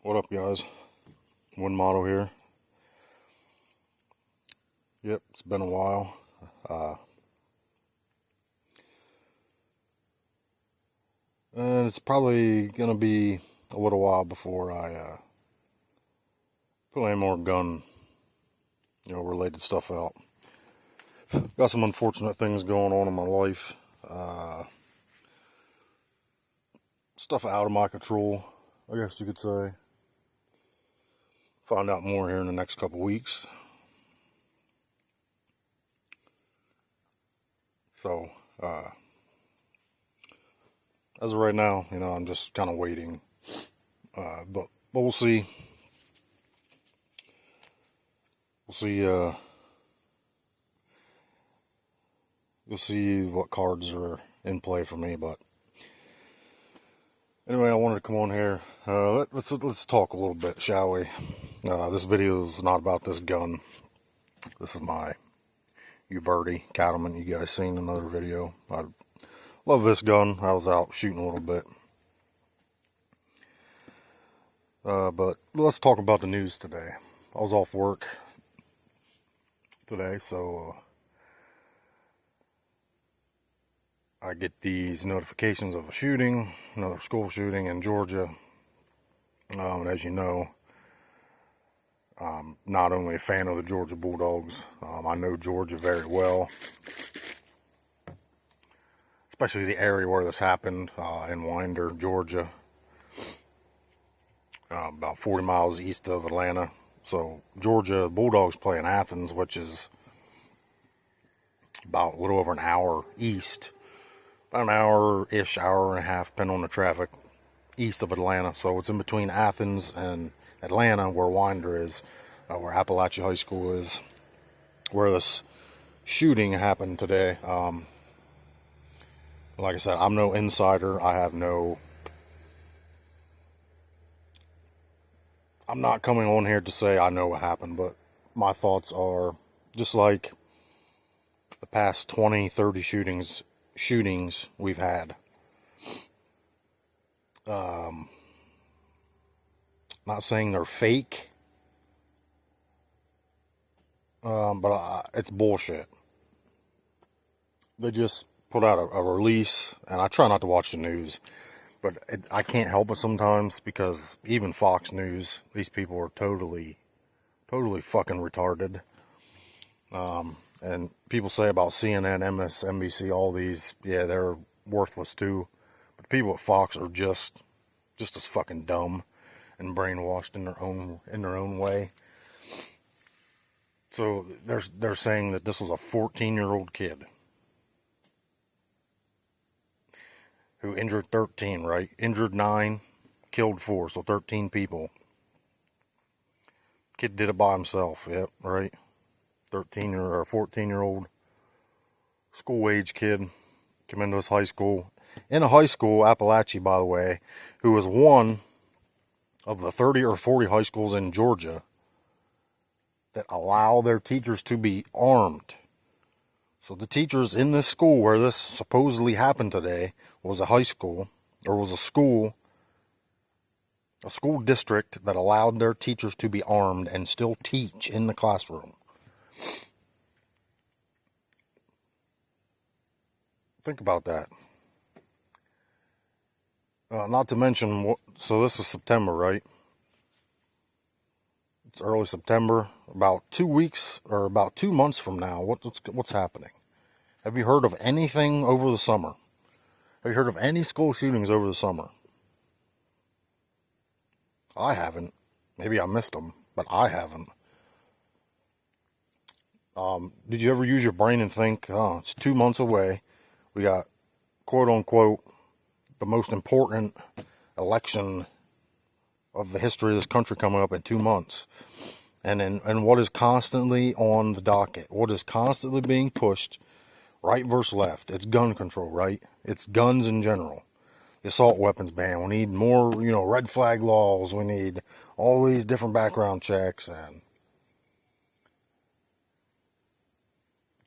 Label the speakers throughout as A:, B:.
A: What up, guys? One Motto here. Yep, it's been a while. And it's probably gonna be a little while before I put any more gun, related stuff out. Got some unfortunate things going on in my life. Stuff out of my control, I guess you could say. Find out more here in the next couple weeks. So, as of right now, I'm just kind of waiting. But we'll see. We'll see. You'll see what cards are in play for me. But anyway, I wanted to come on here. Let's talk a little bit, shall we? This video is not about this gun. This is my Uberti Cattleman you guys seen in another video. I love this gun. I was out shooting a little bit. But let's talk about the news today. I was off work today, so I get these notifications of a shooting, another school shooting in Georgia. And as you know, I'm not only a fan of the Georgia Bulldogs, I know Georgia very well, especially the area where this happened, in Winder, Georgia, about 40 miles east of Atlanta. So Georgia Bulldogs play in Athens, which is about a little over an hour east, about an hour-ish, hour and a half, depending on the traffic, east of Atlanta. So it's in between Athens and Atlanta, where Winder is, where Appalachia High School is, where this shooting happened today. Like I said, I'm no insider. I'm not coming on here to say I know what happened, but my thoughts are just like the past 20, 30 shootings we've had. Not saying they're fake, but it's bullshit. They just put out a release, and I try not to watch the news, but I can't help it sometimes, because even Fox News, these people are totally fucking retarded. And people say about CNN, MSNBC, all these, yeah, they're worthless too. But the people at Fox are just as fucking dumb and brainwashed in their own way. So they're saying that this was a 14-year-old kid who injured 13, right? Injured 9, killed 4, so 13 people. Kid did it by himself, yep, right? 14-year-old school-age kid came into his high school. In a high school, Appalachia, by the way, who is one of the 30 or 40 high schools in Georgia that allow their teachers to be armed. So the teachers in this school where this supposedly happened today was a high school, or was a school district that allowed their teachers to be armed and still teach in the classroom. Think about that. Not to mention, so this is September, right? It's early September. About 2 weeks, or about 2 months from now, what's happening? Have you heard of anything over the summer? Have you heard of any school shootings over the summer? I haven't. Maybe I missed them, but I haven't. Did you ever use your brain and think, oh, it's 2 months away. We got, quote unquote, the most important election of the history of this country coming up in 2 months. And what is constantly on the docket? What is constantly being pushed, right versus left? It's gun control, right? It's guns in general. The assault weapons ban. We need more, red flag laws. We need all these different background checks. And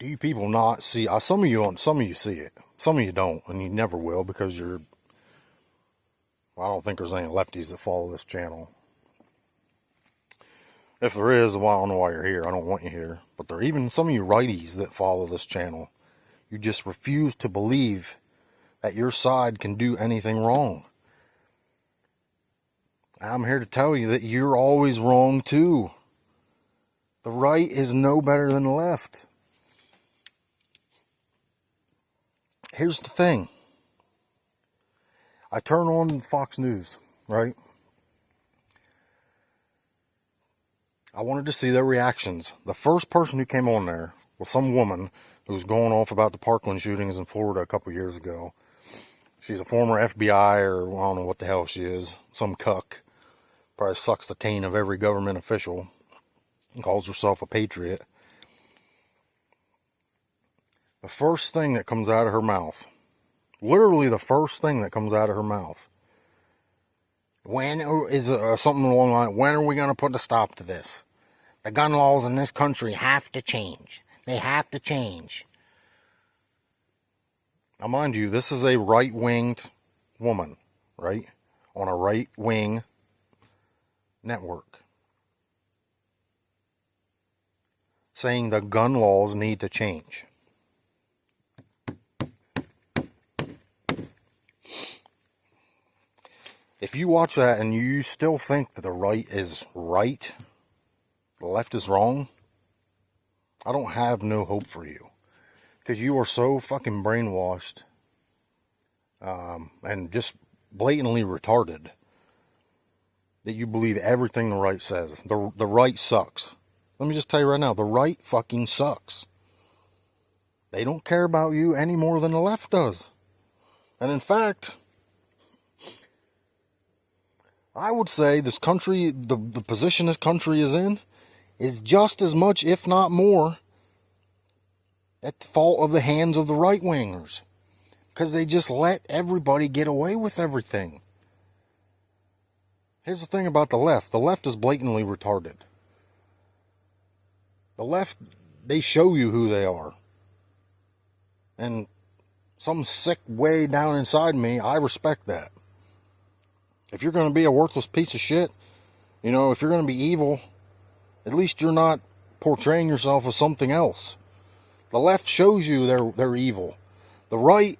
A: do you people not see? Some of you see it. Some of you don't, and you never will, because I don't think there's any lefties that follow this channel. If there is, well, I don't know why you're here. I don't want you here. But there are even some of you righties that follow this channel. You just refuse to believe that your side can do anything wrong. I'm here to tell you that you're always wrong too. The right is no better than the left. Here's the thing. I turn on Fox News, right? I wanted to see their reactions. The first person who came on there was some woman who was going off about the Parkland shootings in Florida a couple years ago. She's a former FBI, or I don't know what the hell she is. Some cuck. Probably sucks the taint of every government official. And calls herself a patriot. The first thing that comes out of her mouth, literally the first thing that comes out of her mouth, when is something along the line, when are we going to put a stop to this? The gun laws in this country have to change. They have to change. Now, mind you, this is a right-winged woman, right? On a right-wing network. Saying the gun laws need to change. If you watch that and you still think that the right is right, the left is wrong, I don't have no hope for you. Because you are so fucking brainwashed and just blatantly retarded that you believe everything the right says. The right sucks. Let me just tell you right now, the right fucking sucks. They don't care about you any more than the left does. And in fact, I would say this country, the position this country is in, is just as much, if not more, at the fault of the hands of the right-wingers. Because they just let everybody get away with everything. Here's the thing about the left. The left is blatantly retarded. The left, they show you who they are. And some sick way down inside me, I respect that. If you're going to be a worthless piece of shit, you know, if you're going to be evil, at least you're not portraying yourself as something else. The left shows you they're evil. The right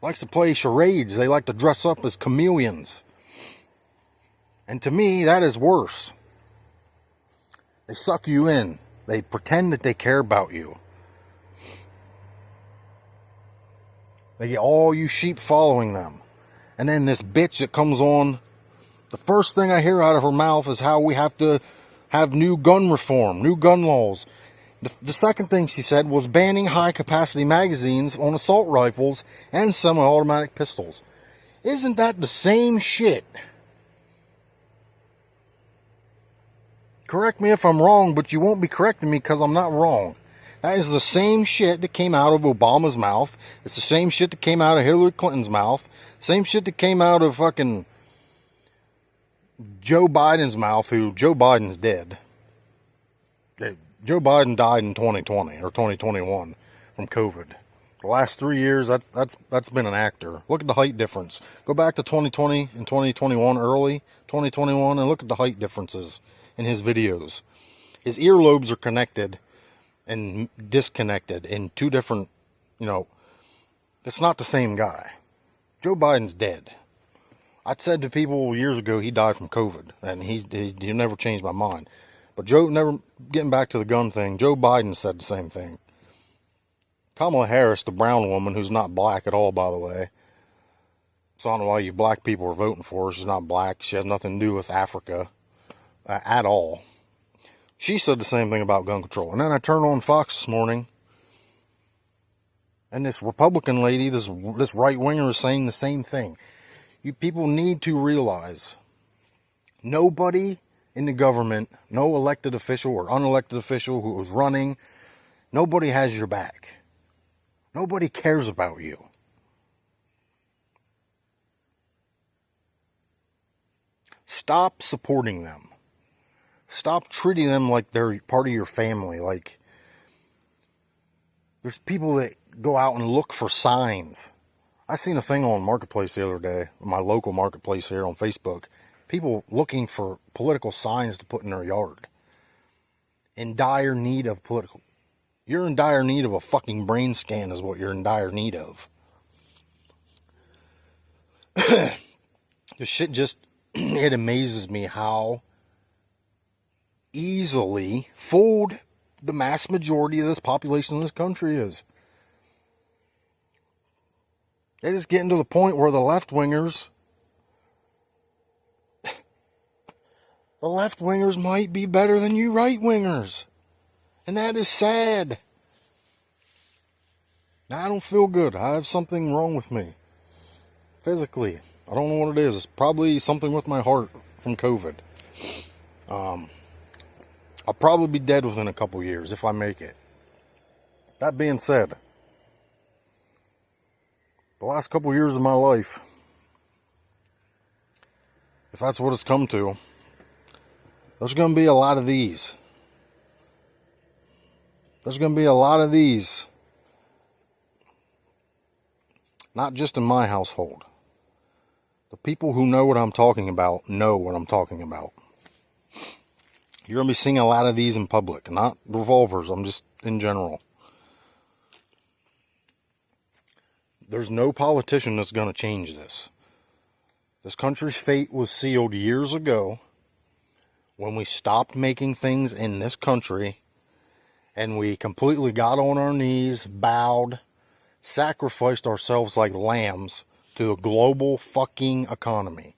A: likes to play charades. They like to dress up as chameleons. And to me, that is worse. They suck you in. They pretend that they care about you. They get all you sheep following them. And then this bitch that comes on, the first thing I hear out of her mouth is how we have to have new gun reform, new gun laws. The second thing she said was banning high-capacity magazines on assault rifles and semi-automatic pistols. Isn't that the same shit? Correct me if I'm wrong, but you won't be correcting me because I'm not wrong. That is the same shit that came out of Obama's mouth. It's the same shit that came out of Hillary Clinton's mouth. Same shit that came out of fucking Joe Biden's mouth, who Joe Biden's dead. Joe Biden died in 2020 or 2021 from COVID. The last 3 years, that's been an actor. Look at the height difference. Go back to 2020 and 2021, early 2021, and look at the height differences in his videos. His earlobes are connected and disconnected in two different, you know, it's not the same guy. Joe Biden's dead. I said to people years ago he died from COVID, and he never changed my mind. But getting back to the gun thing, Joe Biden said the same thing. Kamala Harris, the brown woman, who's not black at all, by the way. So I don't know why you black people are voting for her. She's not black. She has nothing to do with Africa at all. She said the same thing about gun control. And then I turned on Fox this morning, and this Republican lady, this right-winger is saying the same thing. You people need to realize nobody in the government, no elected official or unelected official who is running, nobody has your back. Nobody cares about you. Stop supporting them. Stop treating them like they're part of your family. Like, there's people that go out and look for signs. I seen a thing on Marketplace the other day, my local Marketplace here on Facebook. People looking for political signs to put in their yard. in dire need of political. You're in dire need of a fucking brain scan is what you're in dire need of. This shit just, it amazes me how easily fooled the mass majority of this population in this country is. It is getting to the point where the left-wingers might be better than you right-wingers. And that is sad. I don't feel good. I have something wrong with me. Physically. I don't know what it is. It's probably something with my heart from COVID. I'll probably be dead within a couple years if I make it. That being said, the last couple years of my life, if that's what it's come to, there's going to be a lot of these. There's going to be a lot of these. Not just in my household. The people who know what I'm talking about know what I'm talking about. You're going to be seeing a lot of these in public. Not revolvers, I'm just in general. There's no politician that's going to change this. This country's fate was sealed years ago when we stopped making things in this country and we completely got on our knees, bowed, sacrificed ourselves like lambs to a global fucking economy.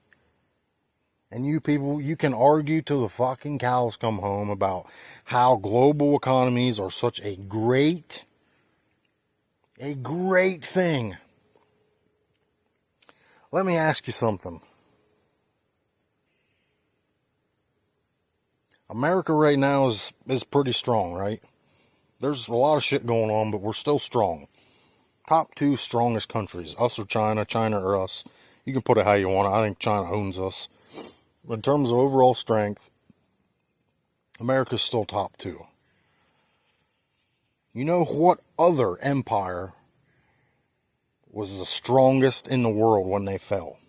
A: And you people, you can argue till the fucking cows come home about how global economies are such a great thing. Let me ask you something. America right now is pretty strong, right? There's a lot of shit going on, but we're still strong. Top 2 strongest countries, us or China, China or us. You can put it how you want. I think China owns us. But in terms of overall strength, America's still top 2. You know what other empire was the strongest in the world when they fell?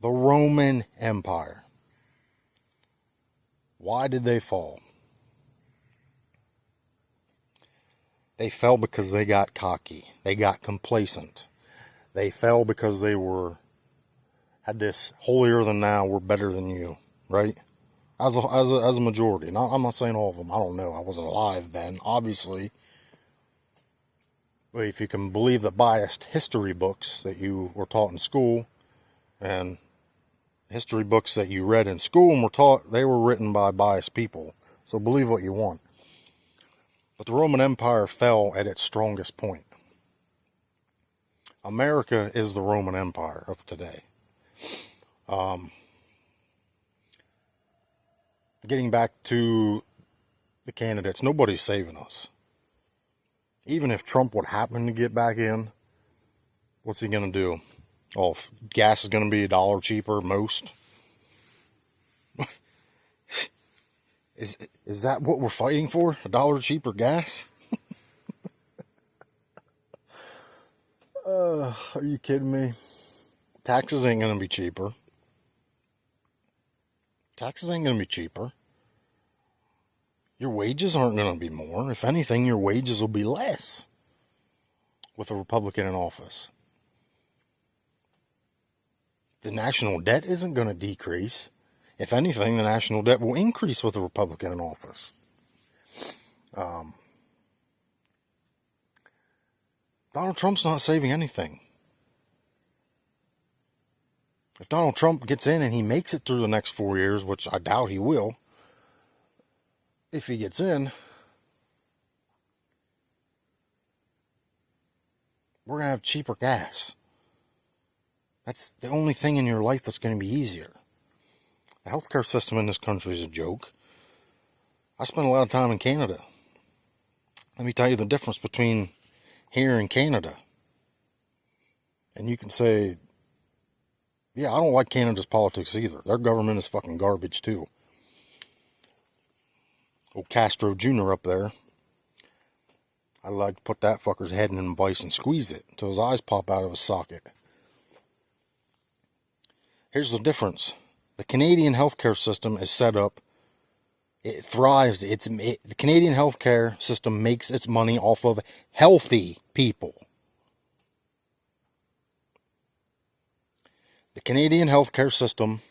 A: The Roman Empire. Why did they fall? They fell because they got cocky. They got complacent. They fell because they had this holier than thou, we're better than you, right? As a majority. I'm not saying all of them. I don't know. I wasn't alive then, obviously. But if you can believe the biased history books that you were taught in school, and history books that you read in school and were taught, they were written by biased people. So believe what you want. But the Roman Empire fell at its strongest point. America is the Roman Empire of today. Getting back to the candidates, nobody's saving us. Even if Trump would happen to get back in, what's he going to do? Oh, gas is going to be $1 cheaper, most. Is that what we're fighting for? $1 cheaper gas? Are you kidding me? Taxes ain't going to be cheaper. Taxes ain't going to be cheaper. Your wages aren't going to be more. If anything, your wages will be less with a Republican in office. The national debt isn't going to decrease. If anything, the national debt will increase with a Republican in office. Donald Trump's not saving anything. If Donald Trump gets in and he makes it through the next 4 years, which I doubt he will, if he gets in, we're going to have cheaper gas. That's the only thing in your life that's going to be easier. The healthcare system in this country is a joke. I spent a lot of time in Canada. Let me tell you the difference between here and Canada. And you can say, yeah, I don't like Canada's politics either. Their government is fucking garbage too. Old Castro Jr. up there. I'd like to put that fucker's head in a vice and squeeze it until his eyes pop out of his socket. Here's the difference. The Canadian healthcare system is set up It thrives. The Canadian healthcare system makes its money off of healthy people. The Canadian healthcare system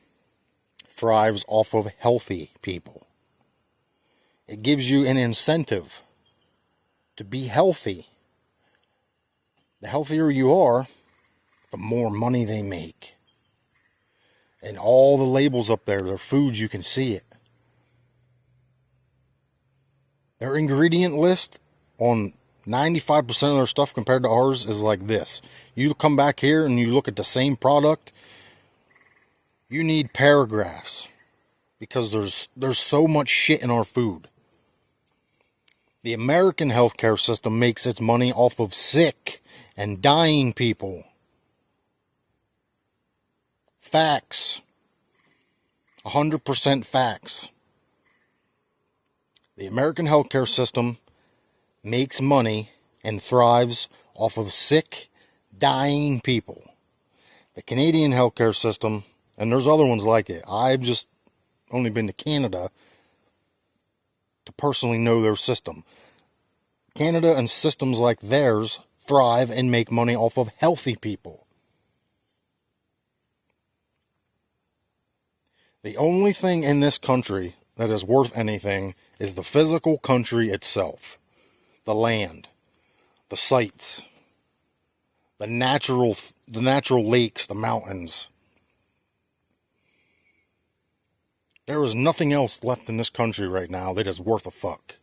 A: thrives off of healthy people. It gives you an incentive to be healthy. The healthier you are, the more money they make. And all the labels up there, their foods, you can see it. Their ingredient list on 95% of their stuff compared to ours is like this. You come back here and you look at the same product, you need paragraphs because there's so much shit in our food. The American healthcare system makes its money off of sick and dying people. Facts. 100% facts. The American healthcare system makes money and thrives off of sick, dying people. The Canadian healthcare system, and there's other ones like it. I've just only been to Canada to personally know their system. Canada and systems like theirs thrive and make money off of healthy people. The only thing in this country that is worth anything is the physical country itself. The land, the sites, the natural lakes, the mountains. There is nothing else left in this country right now that is worth a fuck.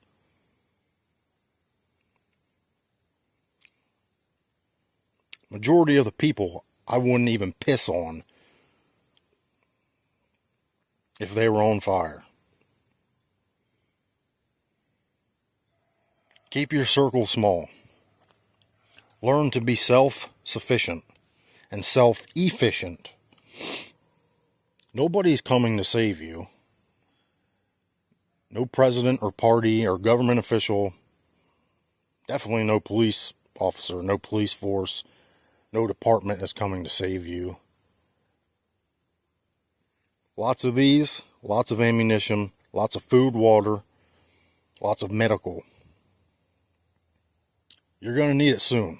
A: Majority of the people I wouldn't even piss on if they were on fire. Keep your circle small. Learn to be self-sufficient and self-efficient. Nobody's coming to save you. No president or party or government official. Definitely no police officer, no police force, no department is coming to save you. Lots of these, lots of ammunition, lots of food, water, lots of medical. You're going to need it soon.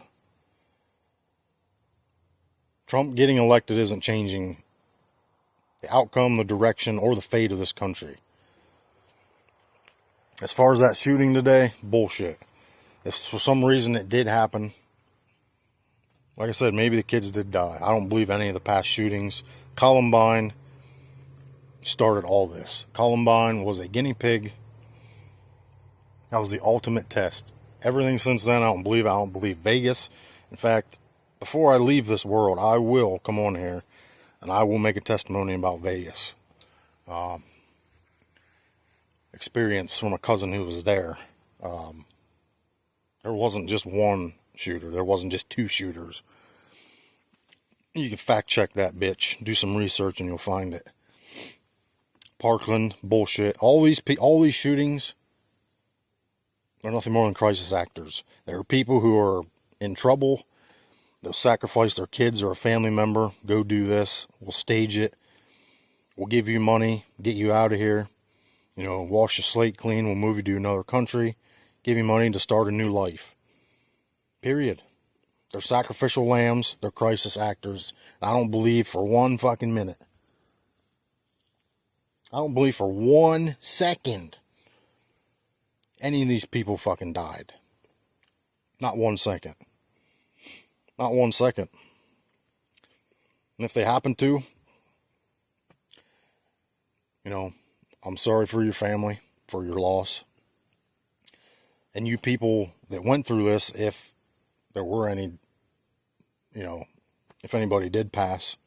A: Trump getting elected isn't changing the outcome, the direction, or the fate of this country. As far as that shooting today, bullshit. If for some reason it did happen, like I said, maybe the kids did die. I don't believe any of the past shootings. Columbine started all this. Columbine was a guinea pig. That was the ultimate test. Everything since then, I don't believe Vegas. In fact, before I leave this world, I will come on here and I will make a testimony about Vegas. Experience from a cousin who was there. There wasn't just one shooter. There wasn't just two shooters. You can fact check that bitch. Do some research and you'll find it. Parkland, bullshit. All these shootings are nothing more than crisis actors. There are people who are in trouble. They'll sacrifice their kids or a family member. Go do this. We'll stage it. We'll give you money. Get you out of here. You know, wash your slate clean. We'll move you to another country. Give you money to start a new life. Period. They're sacrificial lambs. They're crisis actors. I don't believe for one fucking minute. I don't believe for 1 second any of these people fucking died. Not 1 second. Not 1 second. And if they happen to, you know, I'm sorry for your family, for your loss. And you people that went through this, if there were any, you know, if anybody did pass,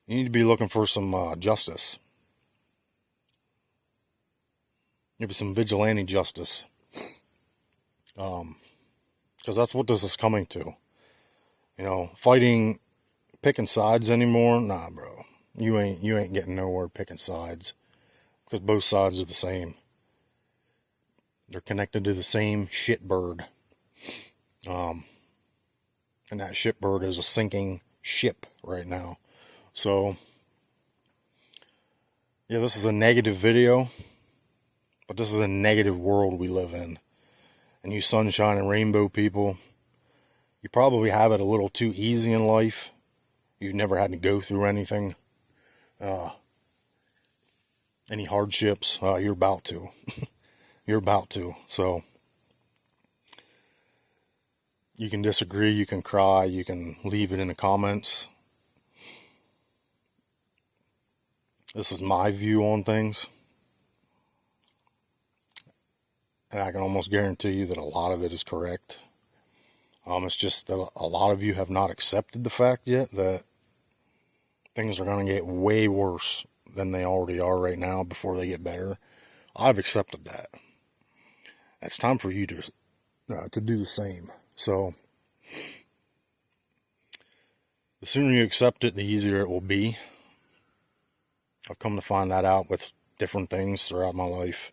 A: you need to be looking for some justice. Maybe some vigilante justice. Because that's what this is coming to. You know, picking sides anymore? Nah, bro. You ain't getting nowhere picking sides. Because both sides are the same. They're connected to the same shitbird. And that shipbird is a sinking ship right now. So, yeah, this is a negative video. But this is a negative world we live in. And you sunshine and rainbow people, you probably have it a little too easy in life. You've never had to go through anything, any hardships. You're about to. You're about to. So you can disagree, you can cry, you can leave it in the comments. This is my view on things. And I can almost guarantee you that a lot of it is correct. It's just that a lot of you have not accepted the fact yet that things are going to get way worse than they already are right now before they get better. I've accepted that. It's time for you to do the same. So the sooner you accept it, the easier it will be. I've come to find that out with different things throughout my life.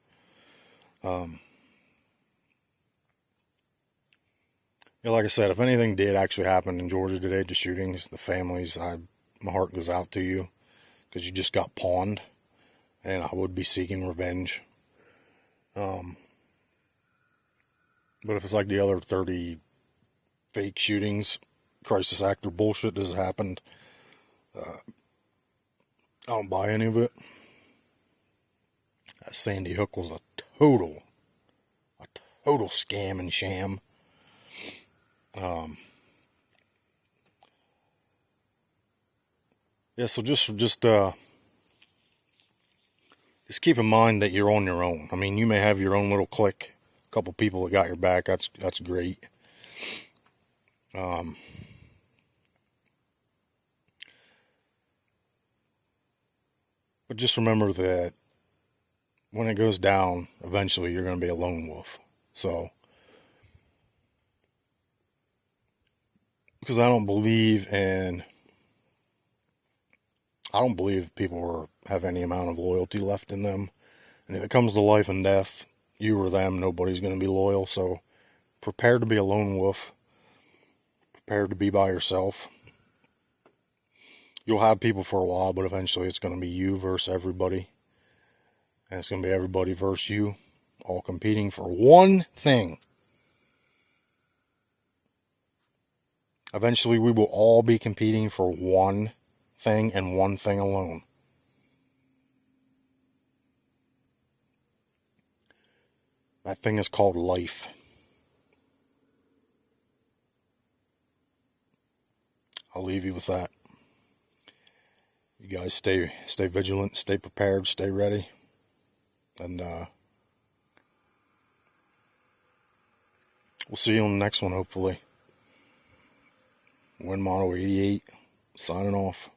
A: Yeah, like I said, if anything did actually happen in Georgia today, the shootings, the families, my heart goes out to you because you just got pawned, and I would be seeking revenge. But if it's like the other 30 fake shootings, crisis actor bullshit that has happened, I don't buy any of it. That Sandy Hook was a total scam and sham. Yeah, so just keep in mind that you're on your own. I mean, you may have your own little clique, a couple people that got your back. That's great. But just remember that when it goes down, eventually you're going to be a lone wolf. So, because I don't believe people have any amount of loyalty left in them. And if it comes to life and death, you or them, nobody's going to be loyal. So prepare to be a lone wolf. Prepare to be by yourself. You'll have people for a while, but eventually it's going to be you versus everybody. And it's going to be everybody versus you, all competing for one thing. Eventually we will all be competing for one thing and one thing alone. That thing is called life. I'll leave you with that. You guys stay vigilant, stay prepared, stay ready. And we'll see you on the next one, hopefully. Win Model 88, signing off.